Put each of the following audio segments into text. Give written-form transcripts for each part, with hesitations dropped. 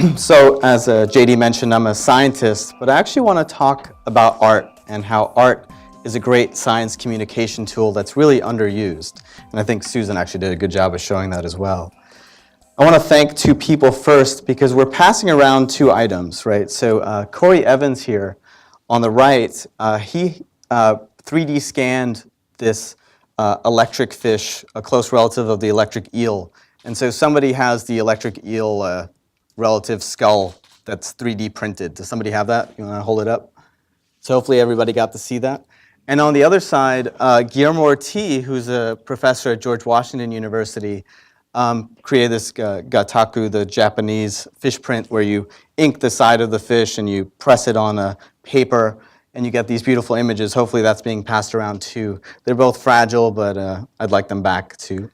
So as JD mentioned, I'm a scientist, but I actually want to talk about art and how art is a great science communication tool that's really underused. And I think Susan actually did a good job of showing that as well. I want to thank two people first because we're passing around two items, right? So Corey Evans here on the right, he 3D scanned this electric fish, a close relative of the electric eel. And so somebody has the electric eel relative skull that's 3D printed. Does somebody have that? You want to hold it up? So hopefully everybody got to see that. And on the other side, Guillermo Ortiz, who's a professor at George Washington University, created this gataku, the Japanese fish print, where you ink the side of the fish and you press it on a paper and you get these beautiful images. Hopefully that's being passed around too. They're both fragile, but I'd like them back too.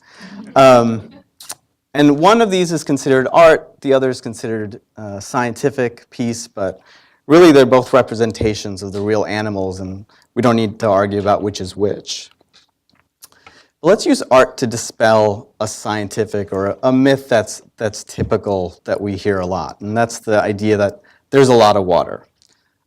And one of these is considered art, the other is considered a scientific piece, but really they're both representations of the real animals, and we don't need to argue about which is which. But let's use art to dispel a scientific or a myth that's typical that we hear a lot, and that's the idea that there's a lot of water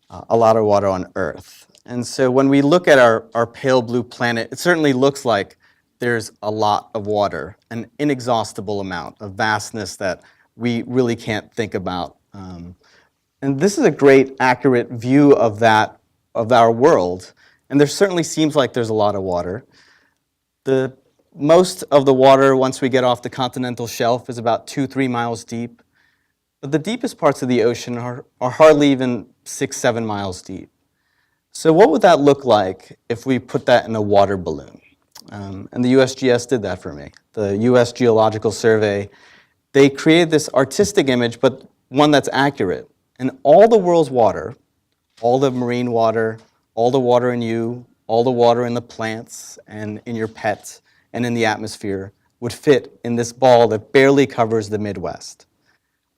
on Earth. And so when we look at our pale blue planet, it certainly looks like there's a lot of water, an inexhaustible amount, a vastness that we really can't think about. And this is a great, accurate view of that, of our world. And there certainly seems like there's a lot of water. Most of the water, once we get off the continental shelf, is about 2-3 miles deep. But the deepest parts of the ocean are hardly even 6-7 miles deep. So what would that look like if we put that in a water balloon? And the USGS did that for me. The US Geological Survey, they created this artistic image, but one that's accurate. And all the world's water, all the marine water, all the water in you, all the water in the plants and in your pets and in the atmosphere would fit in this ball that barely covers the Midwest.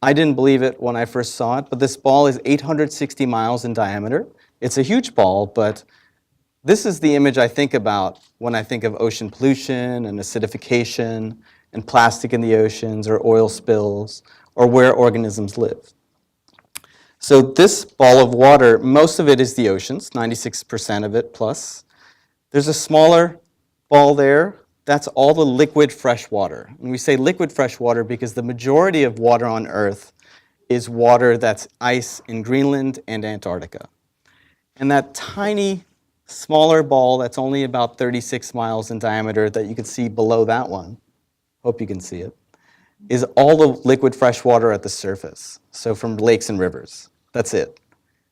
I didn't believe it when I first saw it, but this ball is 860 miles in diameter. It's a huge ball, but this is the image I think about when I think of ocean pollution and acidification and plastic in the oceans or oil spills or where organisms live. So this ball of water, most of it is the oceans, 96% of it plus. There's a smaller ball there. That's all the liquid fresh water. And we say liquid fresh water because the majority of water on Earth is water that's ice in Greenland and Antarctica. And that tiny smaller ball that's only about 36 miles in diameter that you can see below that one, hope you can see it, is all the liquid fresh water at the surface, so from lakes and rivers. That's it.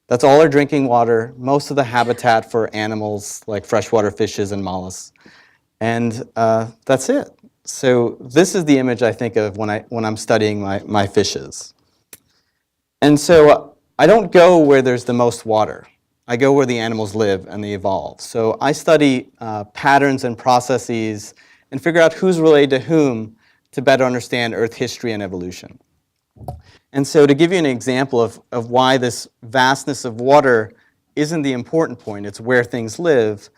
That's all our drinking water, most of the habitat for animals like freshwater fishes and mollusks, and that's it. So this is the image I think of when I'm studying my fishes. And so I don't go where there's the most water. I go where the animals live and they evolve. So I study patterns and processes and figure out who's related to whom to better understand Earth history and evolution. And so to give you an example of why this vastness of water isn't the important point, it's where things live,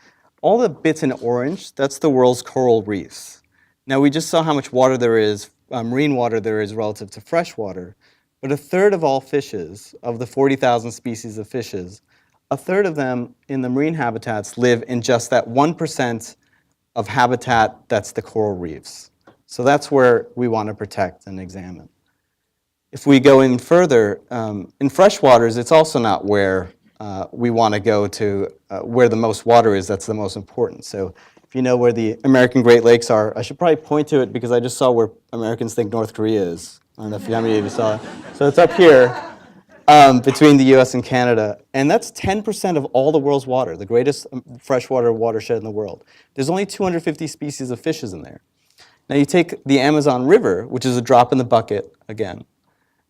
all the bits in orange, that's the world's coral reefs. Now we just saw how much water there is, marine water there is relative to fresh water, but a third of all fishes, of the 40,000 species of fishes, a third of them in the marine habitats live in just that 1% of habitat that's the coral reefs. So that's where we want to protect and examine. If we go in further, in freshwaters, it's also not where we want to go to where the most water is that's the most important. So if you know where the American Great Lakes are, I should probably point to it because I just saw where Americans think North Korea is. I don't know if how many of you saw it. So it's up here. Between the US and Canada, and that's 10% of all the world's water, the greatest freshwater watershed in the world. There's only 250 species of fishes in there. Now you take the Amazon River, which is a drop in the bucket, again,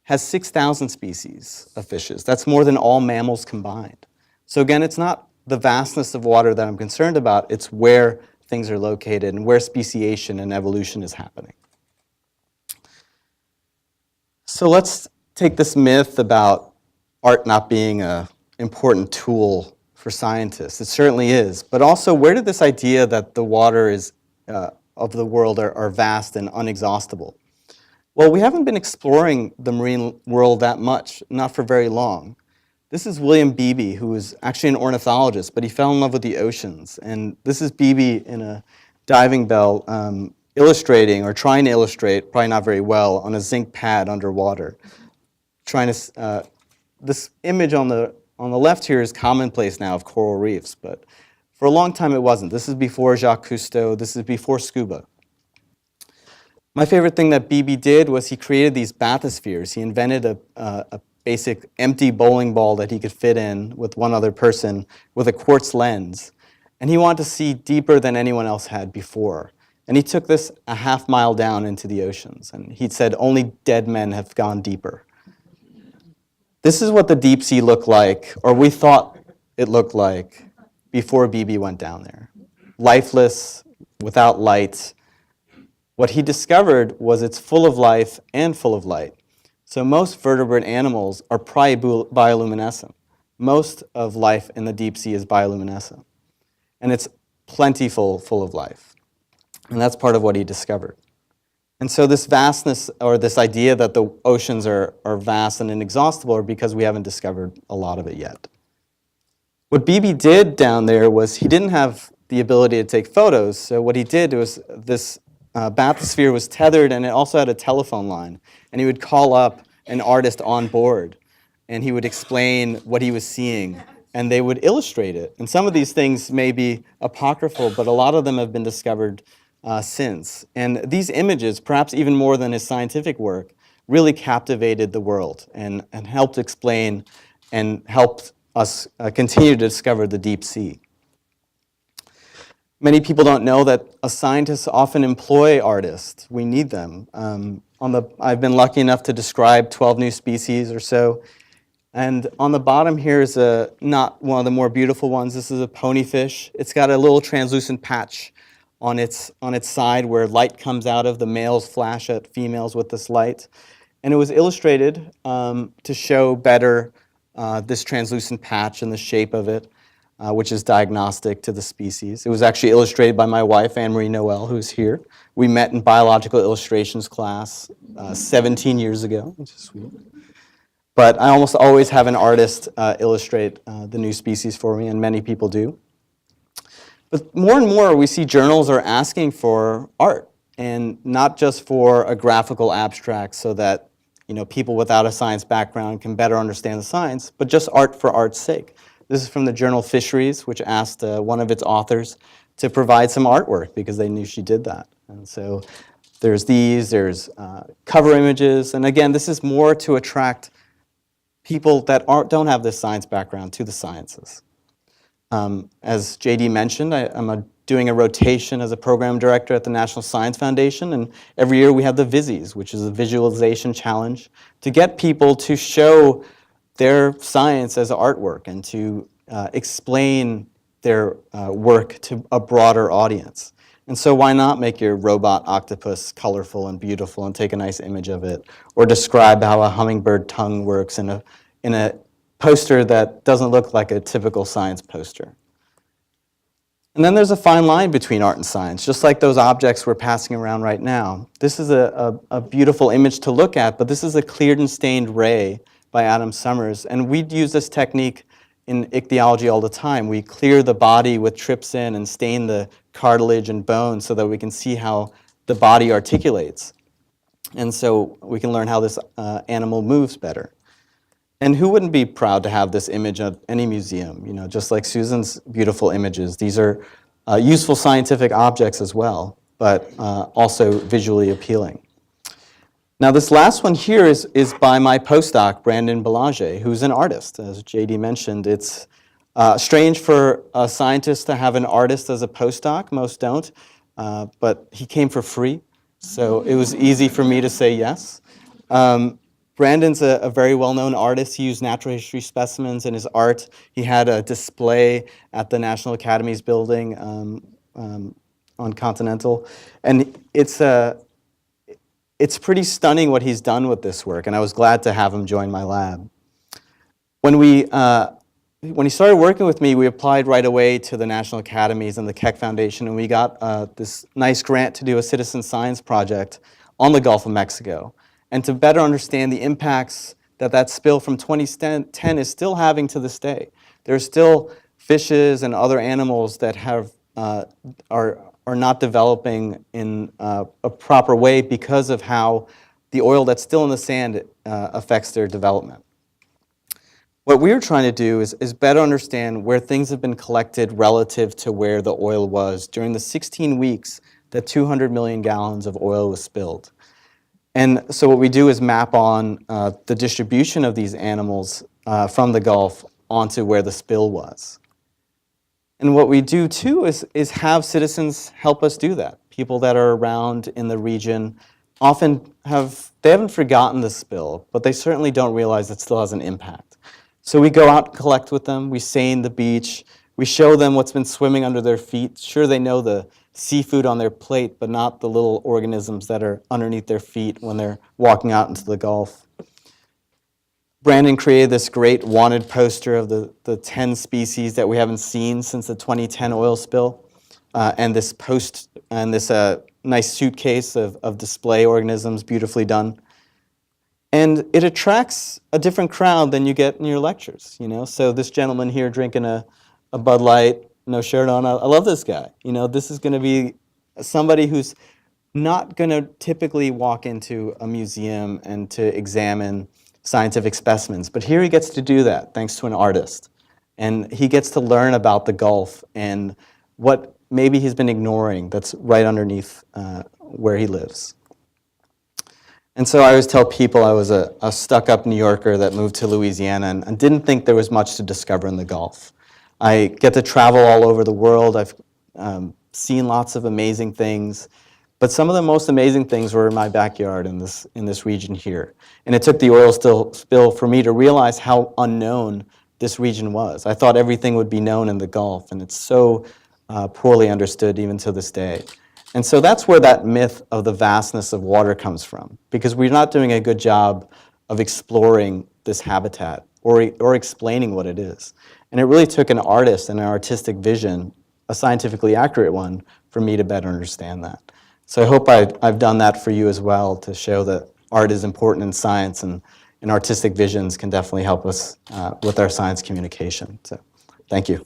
has 6,000 species of fishes. That's more than all mammals combined. So again, it's not the vastness of water that I'm concerned about, it's where things are located and where speciation and evolution is happening. So let's take this myth about art not being an important tool for scientists. It certainly is. But also, where did this idea that the water is, of the world are vast and unexhaustible? Well, we haven't been exploring the marine world that much, not for very long. This is William Beebe, who was actually an ornithologist, but he fell in love with the oceans. And this is Beebe in a diving bell illustrating, or trying to illustrate, probably not very well, on a zinc pad underwater. This image on the left here is commonplace now of coral reefs, but for a long time it wasn't. This is before Jacques Cousteau. This is before scuba. My favorite thing that Beebe did was he created these bathyspheres. He invented a basic empty bowling ball that he could fit in with one other person with a quartz lens. And he wanted to see deeper than anyone else had before. And he took this a half mile down into the oceans. And he said, only dead men have gone deeper. This is what the deep sea looked like, or we thought it looked like, before Beebe went down there. Lifeless, without light. What he discovered was it's full of life and full of light. So most vertebrate animals are probably bioluminescent. Most of life in the deep sea is bioluminescent. And it's plentiful, full of life. And that's part of what he discovered. And so this vastness, or this idea that the oceans are vast and inexhaustible, are because we haven't discovered a lot of it yet. What Beebe did down there was he didn't have the ability to take photos. So what he did was this bathysphere was tethered, and it also had a telephone line. And he would call up an artist on board, and he would explain what he was seeing, and they would illustrate it. And some of these things may be apocryphal, but a lot of them have been discovered since. And these images, perhaps even more than his scientific work, really captivated the world and helped explain and helped us continue to discover the deep sea. Many people don't know that scientists often employ artists. We need them. I've been lucky enough to describe 12 new species or so. And on the bottom here is not one of the more beautiful ones. This is a ponyfish. It's got a little translucent patch on its side where light comes out of. The males flash at females with this light. And it was illustrated to show better this translucent patch and the shape of it, which is diagnostic to the species. It was actually illustrated by my wife, Anne-Marie Noel, who's here. We met in biological illustrations class 17 years ago, which is sweet. But I almost always have an artist illustrate the new species for me, and many people do. But more and more, we see journals are asking for art, and not just for a graphical abstract so that people without a science background can better understand the science, but just art for art's sake. This is from the journal Fisheries, which asked one of its authors to provide some artwork because they knew she did that. And so there's there's cover images, and again, this is more to attract people that don't have this science background to the sciences. As JD mentioned, I'm doing a rotation as a program director at the National Science Foundation, and every year we have the Vizies, which is a visualization challenge, to get people to show their science as artwork and to explain their work to a broader audience. And so why not make your robot octopus colorful and beautiful and take a nice image of it, or describe how a hummingbird tongue works in a poster that doesn't look like a typical science poster. And then there's a fine line between art and science, just like those objects we're passing around right now. This is a beautiful image to look at, but this is a cleared and stained ray by Adam Summers. And we'd use this technique in ichthyology all the time. We clear the body with trypsin and stain the cartilage and bone so that we can see how the body articulates. And so we can learn how this animal moves better. And who wouldn't be proud to have this image at any museum? Just like Susan's beautiful images. These are useful scientific objects as well, but also visually appealing. Now this last one here is by my postdoc, Brandon Balaji, who's an artist. As JD mentioned, it's strange for a scientist to have an artist as a postdoc. Most don't, but he came for free, so it was easy for me to say yes. Brandon's a very well-known artist. He used natural history specimens in his art. He had a display at the National Academy's building on Continental. And it's pretty stunning what he's done with this work, and I was glad to have him join my lab. When he started working with me, we applied right away to the National Academies and the Keck Foundation, and we got this nice grant to do a citizen science project on the Gulf of Mexico. and to better understand the impacts that that spill from 2010 is still having to this day. There's still fishes and other animals that are not developing in a proper way because of how the oil that's still in the sand affects their development. What we're trying to do is better understand where things have been collected relative to where the oil was during the 16 weeks that 200 million gallons of oil was spilled. And so what we do is map on the distribution of these animals from the Gulf onto where the spill was. And what we do too is have citizens help us do that. People that are around in the region often they haven't forgotten the spill, but they certainly don't realize it still has an impact. So we go out and collect with them, we seine the beach, we show them what's been swimming under their feet. Sure, they know the seafood on their plate, but not the little organisms that are underneath their feet when they're walking out into the Gulf. Brandon created this great wanted poster of the 10 species that we haven't seen since the 2010 oil spill, and this nice suitcase of display organisms, beautifully done. And it attracts a different crowd than you get in your lectures, you know. So this gentleman here drinking a Bud Light, no shirt on, I love this guy. You know, this is going to be somebody who's not going to typically walk into a museum and to examine scientific specimens. But here he gets to do that thanks to an artist. And he gets to learn about the Gulf and what maybe he's been ignoring that's right underneath where he lives. And so I always tell people I was a stuck-up New Yorker that moved to Louisiana and didn't think there was much to discover in the Gulf. I get to travel all over the world. I've seen lots of amazing things. But some of the most amazing things were in my backyard in this region here. And it took the oil spill for me to realize how unknown this region was. I thought everything would be known in the Gulf, and it's so poorly understood even to this day. And so that's where that myth of the vastness of water comes from, because we're not doing a good job of exploring this habitat or explaining what it is. And it really took an artist and an artistic vision, a scientifically accurate one, for me to better understand that. So I hope I've done that for you as well, to show that art is important in science, and artistic visions can definitely help us with our science communication. So thank you.